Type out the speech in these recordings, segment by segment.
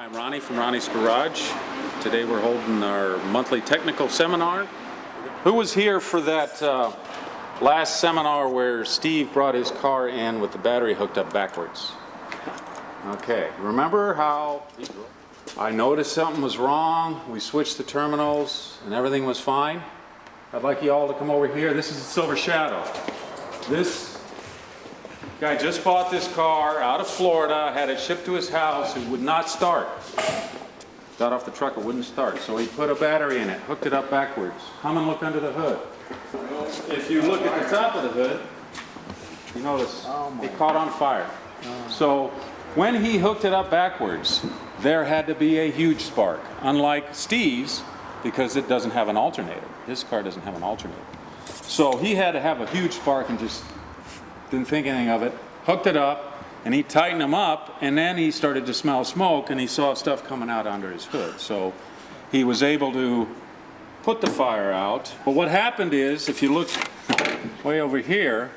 I'm Ronnie from Ronnie's Garage. Today we're holding our monthly technical seminar. Who was here for that last seminar where Steve brought his car in with the battery hooked up backwards? Okay, remember how I noticed something was wrong, we switched the terminals and everything was fine? I'd like you all to come over here. This is the Silver Shadow. This guy just bought this car out of Florida, had it shipped to his house, it would not start. Got off the truck, it wouldn't start. So he put a battery in it, hooked it up backwards. Come and look under the hood. If you look at the top of the hood, you notice it caught on fire. So when he hooked it up backwards, there had to be a huge spark. Unlike Steve's, because it doesn't have an alternator. His car doesn't have an alternator. So he had to have a huge spark and just didn't think anything of it, hooked it up, and he tightened them up, and then he started to smell smoke, and he saw stuff coming out under his hood. So he was able to put the fire out. But what happened is, if you look way over here,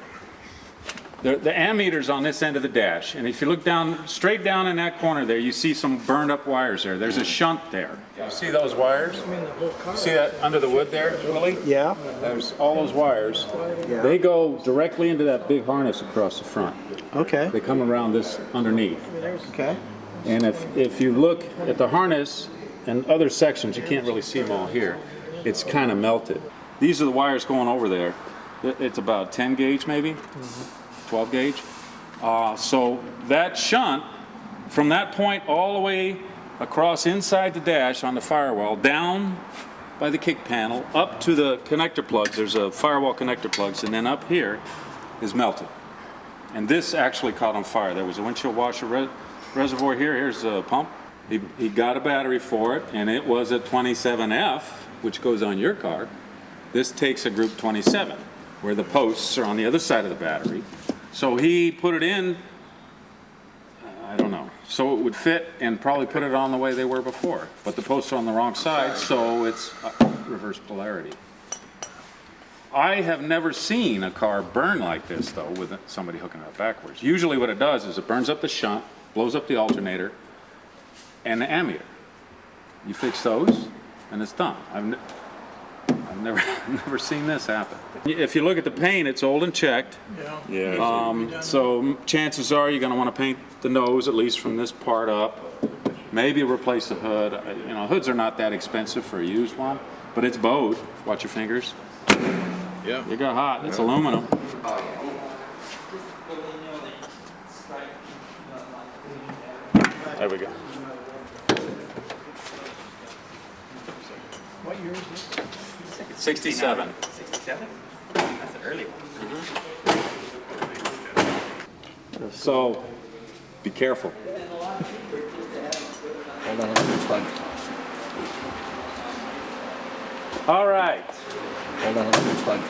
the ammeter's on this end of the dash, and if you look down, straight down in that corner there, you see some burned up wires there. There's a shunt there. You see those wires? You see that under the wood there, Willie? Yeah. There's all those wires. Yeah. They go directly into that big harness across the front. Okay. They come around this underneath. Okay. And if you look at the harness and other sections, you can't really see them all here. It's kind of melted. These are the wires going over there. It's about 10 gauge maybe, 12 gauge. So that shunt, from that point all the way across inside the dash on the firewall, down by the kick panel, up to the connector plugs, there's a firewall connector plugs, and then up here is melted. And this actually caught on fire. There was a windshield washer reservoir here. Here's the pump. He got a battery for it, and it was a 27F, which goes on your car. This takes a group 27, where the posts are on the other side of the battery. So he put it in, I don't know, so it would fit and probably put it on the way they were before. But the posts are on the wrong side, so it's reverse polarity. I have never seen a car burn like this, though, with somebody hooking it up backwards. Usually what it does is it burns up the shunt, blows up the alternator, and the ammeter. You fix those, and it's done. I've never seen this happen. If you look at the paint, it's old and checked. Yeah. So chances are you're going to want to paint the nose, at least from this part up. Maybe replace the hood. You know, hoods are not that expensive for a used one, but it's bowed. Watch your fingers. Yeah. You got hot. It's aluminum. There we go. What year is this? 67. 67? That's an early one. So, be careful. Hold on, let me plug. All right. Hold on, let me plug.